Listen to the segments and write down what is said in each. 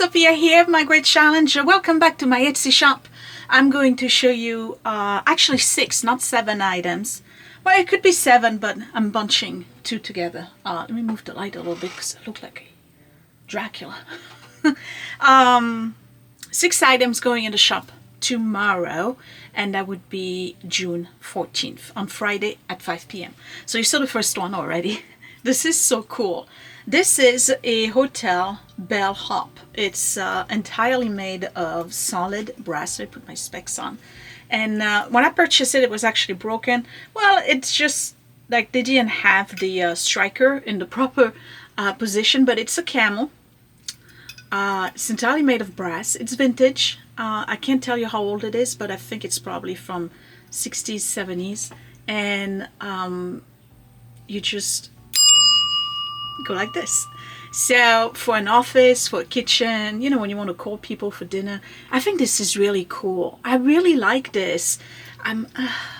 Sophia here, My Great Challenge. Welcome back to my Esty Shop. I'm going to show you actually 6, not 7 items. Well, it could be 7, but I'm bunching 2 together. Let me move the light a little bit because I look like a Dracula. 6 items going in the shop tomorrow, and that would be June 14th on Friday at 5 p.m. So you saw the first one already. This is so cool. This is a hotel bellhop. It's entirely made of solid brass. I put my specs on, and when I purchased it, it was actually broken. Well, it's just like they didn't have the striker in the proper position, but it's a camel. It's entirely made of brass. It's vintage. I can't tell you how old it is, but I think it's probably from 60s, 70s. And you just go like this. So for an office, for a kitchen, you know, when you want to call people for dinner, I think this is really cool. I really like this. I'm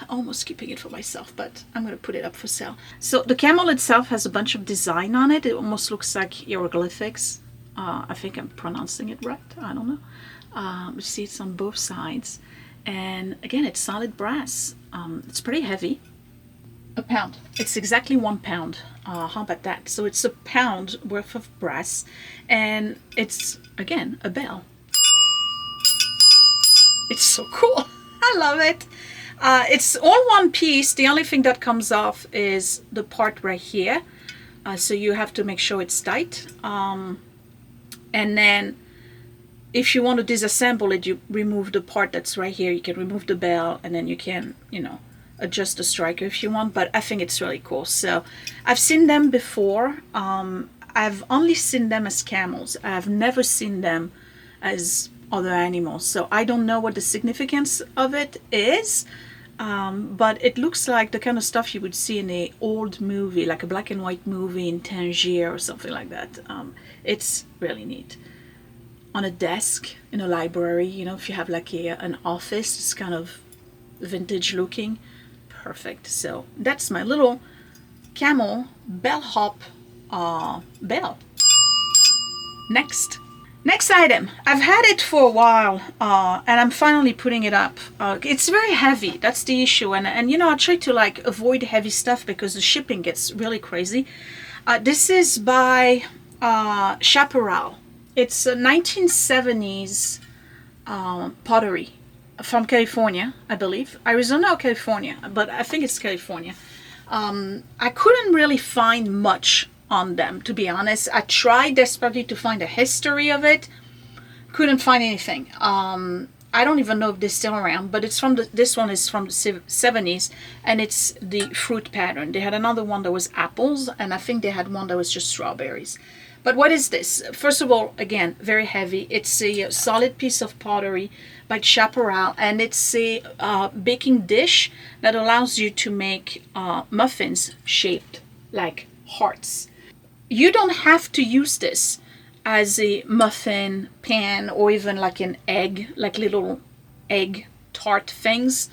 almost keeping it for myself, but I'm going to put it up for sale. So the camel itself has a bunch of design on it. It almost looks like hieroglyphics. I think I'm pronouncing it right. I don't know. You see it's on both sides. And again, it's solid brass. It's pretty heavy. A pound. It's exactly 1 pound. How about that? So it's a pound worth of brass. And it's, again, a bell. It's so cool. I love it. It's all one piece. The only thing that comes off is the part right here. So you have to make sure it's tight. And then if you want to disassemble it, you remove the part that's right here. You can remove the bell, and then you can, you know, adjust the striker if you want. But I think it's really cool. So I've seen them before. I've only seen them as camels. I've never seen them as other animals. So I don't know what the significance of it is. But it looks like the kind of stuff you would see in an old movie, like a black and white movie in Tangier or something like that. It's really neat. On a desk in a library, you know, if you have like an office, it's kind of vintage looking. Perfect. So that's my little camel bellhop bell. Next item. I've had it for a while, and I'm finally putting it up. It's very heavy. That's the issue. And you know, I try to like avoid heavy stuff because the shipping gets really crazy. This is by Chaparral. It's a 1970s pottery from California, I believe. Arizona or California, but I think it's California. I couldn't really find much on them, to be honest. I tried desperately to find a history of it. Couldn't find anything. I don't even know if they're still around, but it's from this one is from the 70s, and it's the fruit pattern. They had another one that was apples, and I think they had one that was just strawberries. But what is this? First of all, again, very heavy. It's a solid piece of pottery by Chaparral, and it's a baking dish that allows you to make muffins shaped like hearts. You don't have to use this as a muffin pan or even like an egg, like little egg tart things.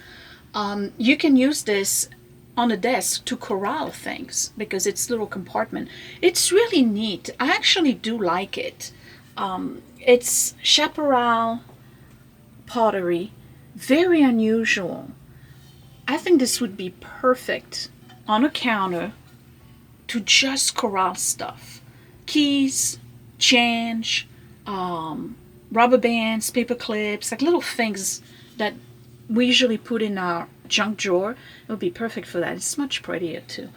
You can use this on a desk to corral things because it's a little compartment. It's really neat. I actually do like it. It's Chaparral pottery, very unusual. I think this would be perfect on a counter to just corral stuff. Keys, change, rubber bands, paper clips, like little things that we usually put in our junk drawer. It would be perfect for that. It's much prettier too.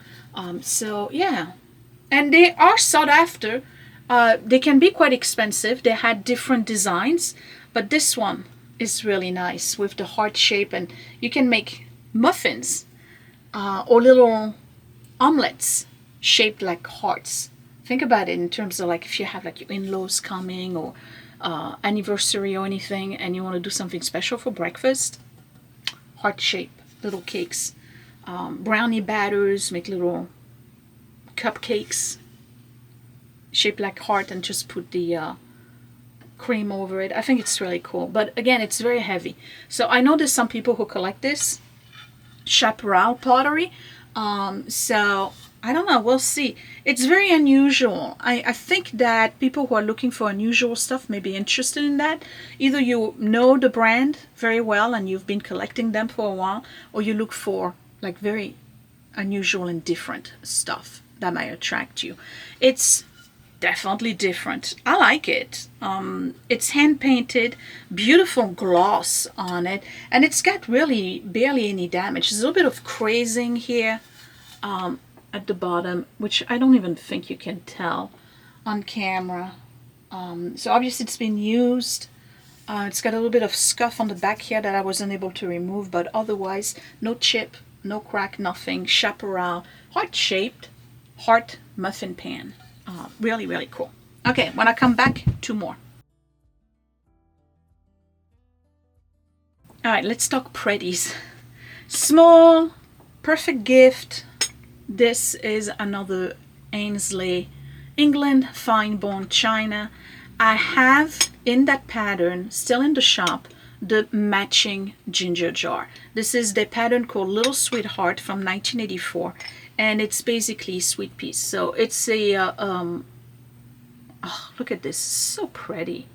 So yeah, and they are sought after. They can be quite expensive. They had different designs, but this one is really nice with the heart shape, and you can make muffins or little omelets shaped like hearts. Think about it in terms of like if you have like your in-laws coming or anniversary or anything, and you want to do something special for breakfast. Heart shape little cakes, brownie batters, make little cupcakes shaped like heart, and just put the cream over it. I think it's really cool, but again, it's very heavy. So I know there's some people who collect this Chaparral pottery. So I don't know. We'll see. It's very unusual. I think that people who are looking for unusual stuff may be interested in that. Either you know the brand very well and you've been collecting them for a while, or you look for like very unusual and different stuff that might attract you. It's definitely different. I like it. It's hand painted, beautiful gloss on it, and it's got really barely any damage. There's a little bit of crazing here at the bottom, which I don't even think you can tell on camera. So obviously it's been used. It's got a little bit of scuff on the back here that I wasn't able to remove, but otherwise no chip, no crack, nothing. Chaparral, heart-shaped, heart muffin pan. Really, really cool. Okay, when I come back, 2 more. All right, let's talk pretties. Small, perfect gift. This is another Aynsley, England, fine bone china. I have in that pattern, still in the shop, the matching ginger jar. This is the pattern called Little Sweetheart from 1984, and it's basically sweet peas. So it's a, oh, look at this, so pretty.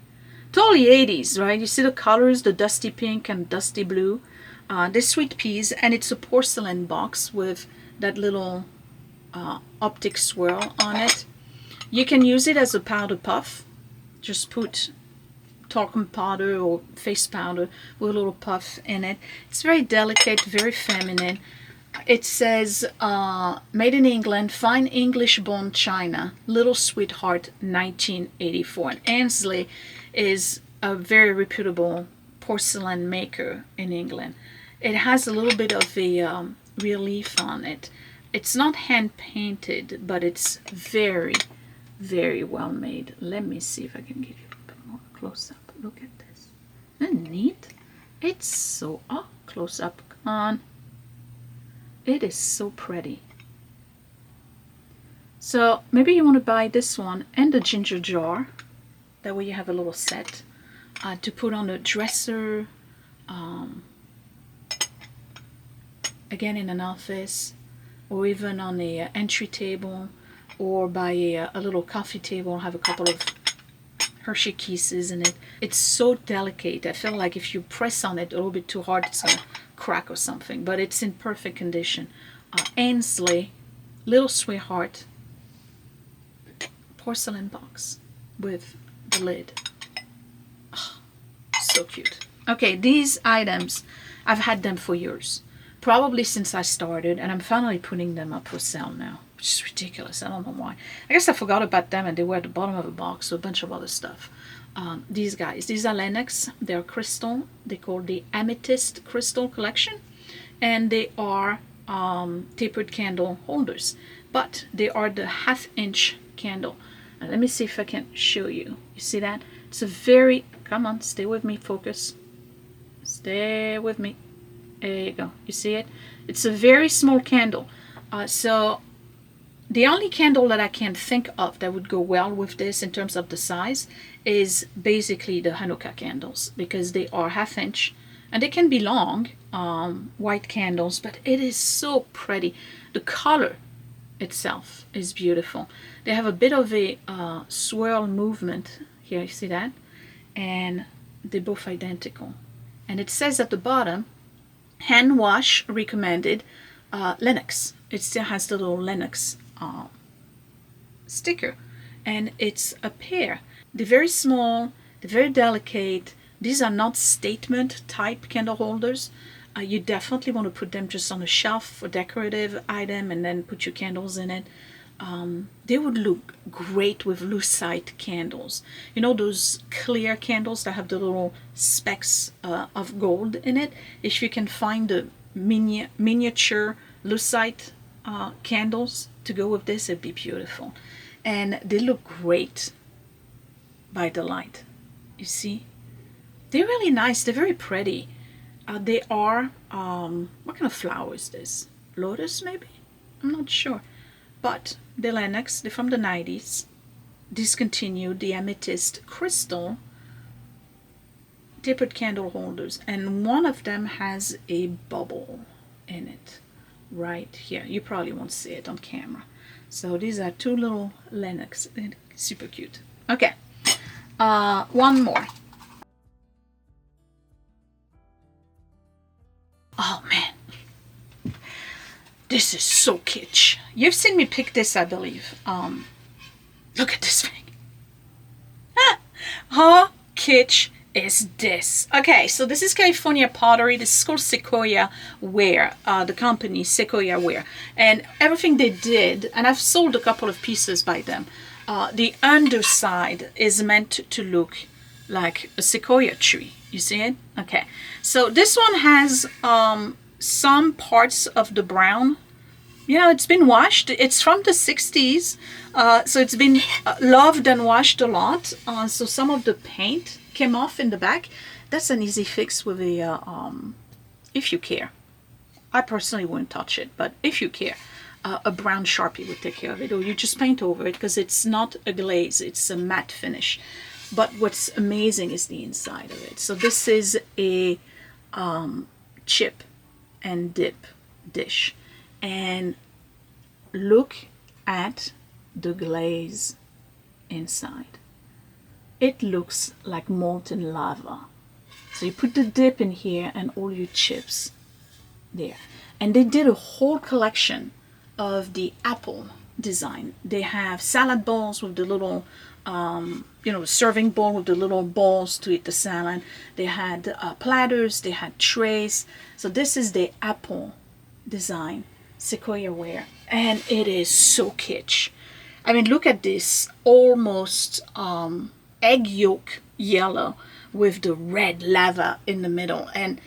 Totally 80s, right? You see the colors, the dusty pink and dusty blue. The sweet peas, and it's a porcelain box with that little optic swirl on it. You can use it as a powder puff. Just put talcum powder or face powder with a little puff in it. It's very delicate, very feminine. It says made in England, fine English bone china, Little Sweetheart, 1984. And Aynsley is a very reputable porcelain maker in England. It has a little bit of a relief on it. It's not hand painted, but it's very, very well made. Let me see if I can give you a bit more close up. Look at this. Isn't that neat? It's so, oh, close up, come on. It is so pretty. So maybe you want to buy this one and the ginger jar. That way you have a little set to put on a dresser, again in an office, or even on a entry table, or by a little coffee table. Have a couple of Hershey Kisses in it. It's so delicate. I feel like if you press on it a little bit too hard, it's gonna crack or something, but it's in perfect condition. Aynsley, Little Sweetheart, porcelain box with the lid. Oh, so cute. Okay, these items, I've had them for years. Probably since I started, and I'm finally putting them up for sale now, which is ridiculous. I don't know why. I guess I forgot about them and they were at the bottom of a box with a bunch of other stuff. These guys, these are Lenox. They're crystal. They call the Amethyst Crystal Collection, and they are tapered candle holders, but they are the 1/2-inch candle. And let me see if I can show you. You see that? It's a very, come on, stay with me, focus. Stay with me. There you go. You see it? It's a very small candle. So the only candle that I can think of that would go well with this in terms of the size is basically the Hanukkah candles, because they are 1/2-inch and they can be long, white candles, but it is so pretty. The color itself is beautiful. They have a bit of a swirl movement here. You see that? And they're both identical. And it says at the bottom, hand wash recommended, Lenox. It still has the little Lenox sticker, and it's a pair. They're very small, they're very delicate. These are not statement type candle holders. You definitely want to put them just on a shelf for decorative item and then put your candles in it. They would look great with lucite candles. You know those clear candles that have the little specks of gold in it? If you can find the miniature lucite candles to go with this, it'd be beautiful. And they look great by the light. You see? They're really nice. They're very pretty. They are, what kind of flower is this? Lotus, maybe? I'm not sure. But the Lenox, they're from the 90s. Discontinued the Amethyst Crystal tapered candle holders. And one of them has a bubble in it right here. You probably won't see it on camera. So these are two little Lenox, super cute. Okay, one more. Oh man, this is so kitsch. You've seen me pick this, I believe. Look at this thing. How kitsch is this? Okay, so this is California pottery. This is called Sequoia Ware, the company Sequoia Ware. And everything they did, and I've sold a couple of pieces by them, the underside is meant to look like a sequoia tree. You see it? Okay. So this one has some parts of the brown. You know, it's been washed. It's from the 60s. So it's been loved and washed a lot. So some of the paint came off in the back. That's an easy fix with a, if you care. I personally wouldn't touch it, but if you care, a brown Sharpie would take care of it. Or you just paint over it because it's not a glaze. It's a matte finish. But what's amazing is the inside of it. So this is a chip and dip dish. And look at the glaze inside. It looks like molten lava. So you put the dip in here and all your chips there. And they did a whole collection of the apple design. They have salad bowls with the little you know, serving bowl with the little balls to eat the salad. They had platters, they had trays. So this is the apple design, Sequoia Ware, and it is so kitsch. I mean, look at this almost egg yolk yellow with the red lava in the middle. And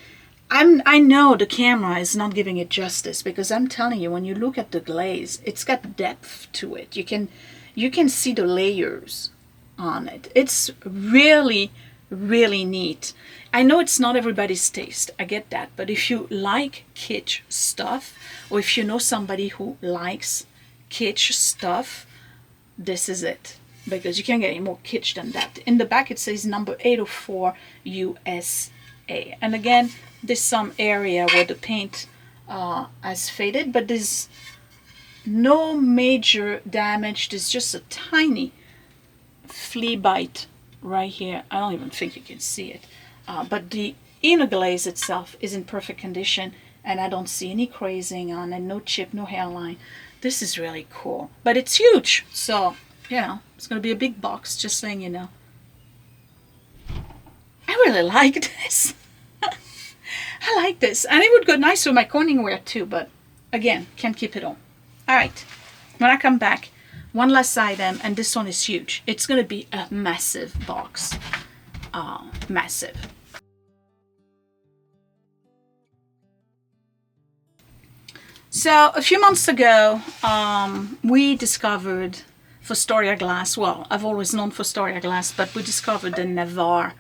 I know the camera is not giving it justice, because I'm telling you, when you look at the glaze, it's got depth to it. You can see the layers on it. It's really, really neat. I know it's not everybody's taste. I get that. But if you like kitsch stuff, or if you know somebody who likes kitsch stuff, this is it. Because you can't get any more kitsch than that. In the back it says number 804 USA. And again, there's some area where the paint has faded, but there's no major damage. There's just a tiny flea bite right here. I don't even think you can see it. But the inner glaze itself is in perfect condition, and I don't see any crazing on it, no chip, no hairline. This is really cool. But it's huge, so, you know, it's going to be a big box, just saying, you know. I really like this. I like this. And it would go nice with my Corningware too, but again, can't keep it all. All right, when I come back, one last item, and this one is huge. It's going to be a massive box. Massive. So a few months ago, we discovered Fostoria glass. Well, I've always known Fostoria glass, but we discovered the Navarre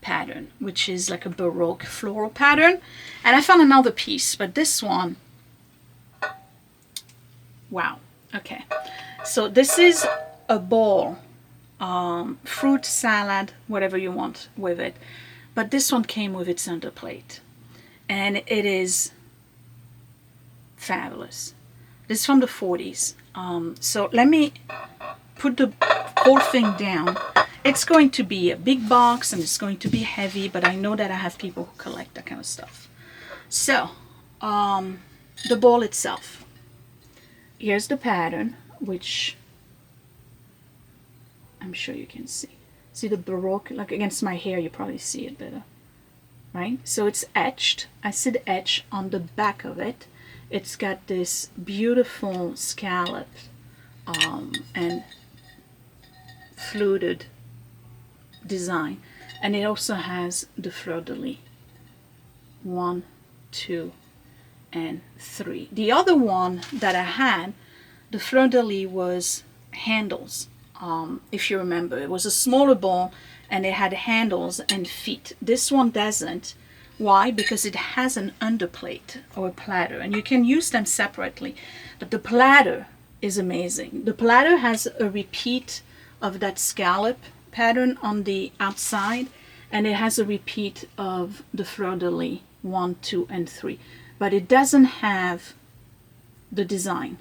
pattern, which is like a Baroque floral pattern. And I found another piece, but this one, wow. Okay, so this is a bowl, fruit salad, whatever you want with it. But this one came with its underplate, and it is fabulous. This is from the 40s. So let me put the whole thing down. It's going to be a big box and it's going to be heavy, but I know that I have people who collect that kind of stuff. So the bowl itself. Here's the pattern, which I'm sure you can see. See the Baroque, like against my hair, you probably see it better, right? So it's etched. I see the etch on the back of it. It's got this beautiful scallop and fluted design, and it also has the fleur-de-lis 1, 2, and 3. The other one that I had, the fleur-de-lis was handles. If you remember, it was a smaller bowl and it had handles and feet. This one doesn't. Why? Because it has an underplate or a platter, and you can use them separately. But the platter is amazing. The platter has a repeat of that scallop pattern on the outside, and it has a repeat of the fleur-de-lis 1, 2, and 3. But it doesn't have the design.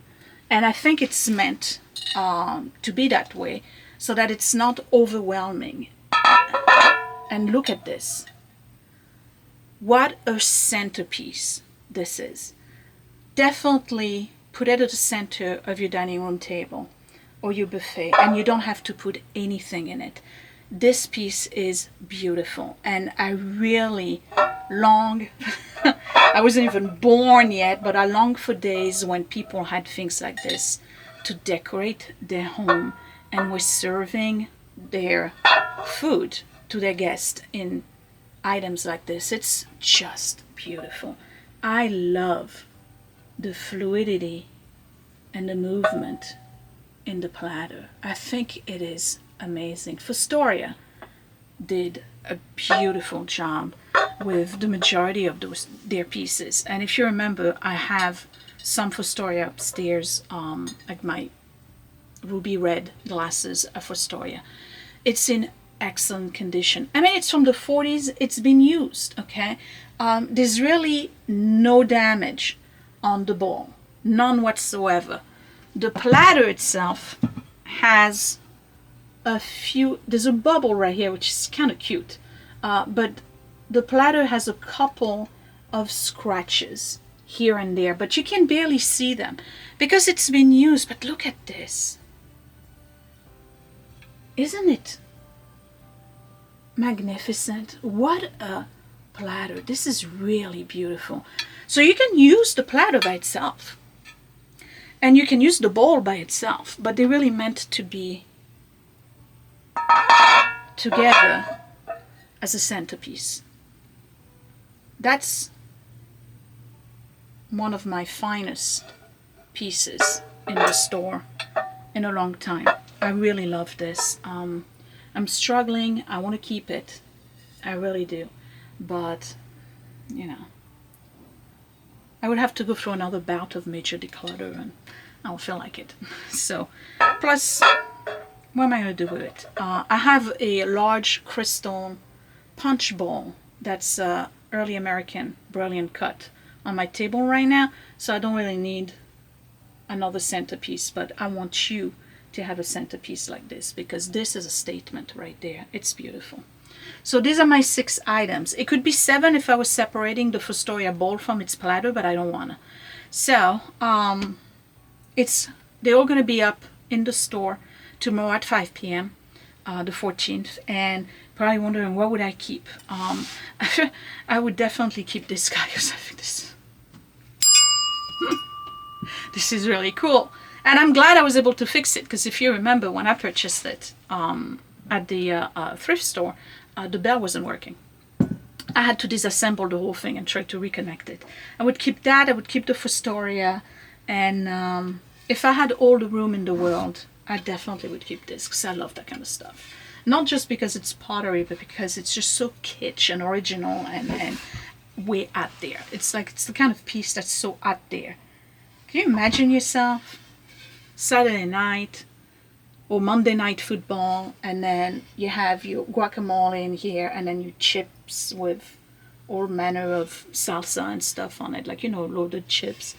And I think it's meant to be that way so that it's not overwhelming. And look at this. What a centerpiece this is. Definitely put it at the center of your dining room table or your buffet, and you don't have to put anything in it. This piece is beautiful, and I really long, I wasn't even born yet, but I long for days when people had things like this to decorate their home and were serving their food to their guests in items like this. It's just beautiful. I love the fluidity and the movement in the platter. I think it is amazing. Fostoria did a beautiful job with the majority of their pieces. And if you remember, I have some Fostoria upstairs, like my ruby red glasses of Fostoria. It's in excellent condition. I mean, it's from the 40s. It's been used, okay? There's really no damage on the bowl, none whatsoever. The platter itself has a few, there's a bubble right here, which is kind of cute, but the platter has a couple of scratches here and there, but you can barely see them because it's been used. But look at this. Isn't it magnificent? What a platter. This is really beautiful. So you can use the platter by itself and you can use the bowl by itself, but they're really meant to be together as a centerpiece. That's one of my finest pieces in the store in a long time. I really love this. I'm struggling. I want to keep it. I really do. But, you know, I would have to go through another bout of major declutter and I don't feel like it. So, plus, what am I going to do with it? I have a large crystal punch bowl that's early American brilliant cut on my table right now, so I don't really need another centerpiece, but I want you to have a centerpiece like this because this is a statement right there. It's beautiful. So these are my 6 items. It could be 7 if I was separating the Fostoria bowl from its platter, but I don't want to. So they're all going to be up in the store tomorrow at 5 p.m. The 14th, and probably wondering what would I keep. I would definitely keep this guy because I think this is really cool, and I'm glad I was able to fix it because if you remember when I purchased it at the thrift store, the bell wasn't working. I had to disassemble the whole thing and try to reconnect it. I would keep that. I would keep the Fostoria, and if I had all the room in the world, I definitely would keep this because I love that kind of stuff. Not just because it's pottery, but because it's just so kitsch and original and way out there. It's like, it's the kind of piece that's so out there. Can you imagine yourself Saturday night or Monday night football, and then you have your guacamole in here, and then your chips with all manner of salsa and stuff on it, like, you know, loaded chips.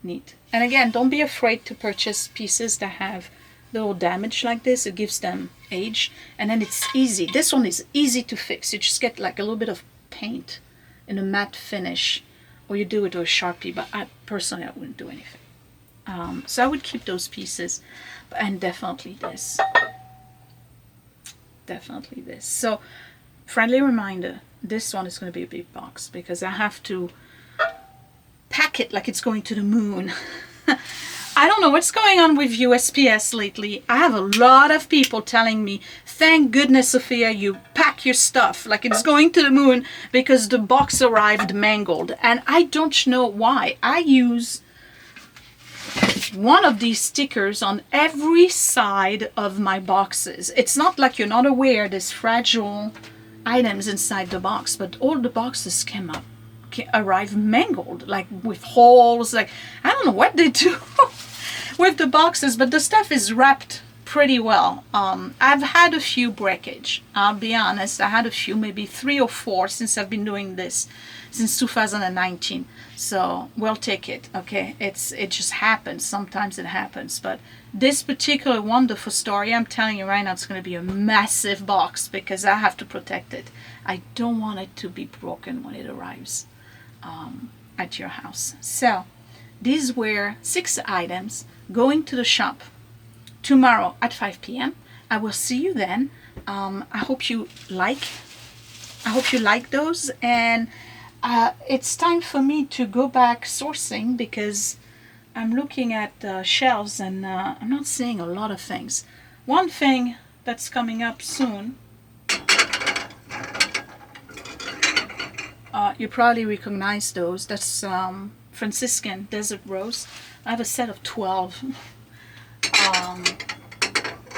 Neat. And again, don't be afraid to purchase pieces that have little damage like this. It gives them age, and then it's easy. This one is easy to fix. You just get like a little bit of paint in a matte finish, or you do it with a Sharpie, but I wouldn't do anything. So I would keep those pieces, and definitely this. Definitely this. So, friendly reminder, this one is going to be a big box because I have to pack it like it's going to the moon. I don't know what's going on with USPS lately. I have a lot of people telling me, thank goodness, Sophia, you pack your stuff like it's going to the moon because the box arrived mangled. And I don't know why. I use one of these stickers on every side of my boxes. It's not like you're not aware there's fragile items inside the box, but all the boxes arrive mangled, like with holes. Like, I don't know what they do with the boxes, but the stuff is wrapped pretty well. I've had a few breakage. I'll be honest. I had a few, maybe 3 or 4 since I've been doing this since 2019. So we'll take it. Okay, it just happens. Sometimes it happens. But this particular one, the Fostoria, I'm telling you right now, it's going to be a massive box because I have to protect it. I don't want it to be broken when it arrives at your house. So these were 6 items going to the shop tomorrow at 5 p.m. I will see you then. I hope you like those, and it's time for me to go back sourcing because I'm looking at shelves and I'm not seeing a lot of things. One thing that's coming up soon, you probably recognize those. That's Franciscan Desert Rose. I have a set of 12.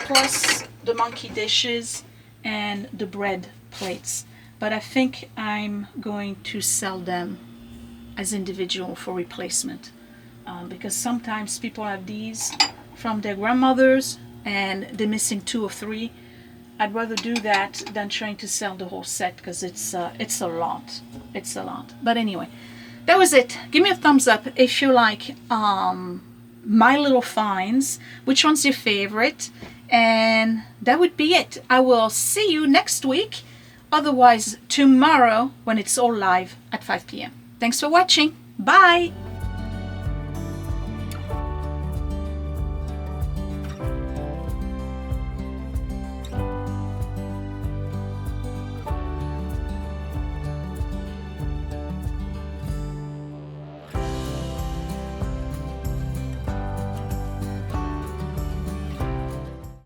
Plus the monkey dishes and the bread plates. But I think I'm going to sell them as individual for replacement. Because sometimes people have these from their grandmothers and they're missing 2 or 3. I'd rather do that than trying to sell the whole set because it's a lot. It's a lot. But anyway, that was it. Give me a thumbs up if you like my little finds. Which one's your favorite? And that would be it. I will see you next week. Otherwise, tomorrow when it's all live at 5 p.m. Thanks for watching. Bye.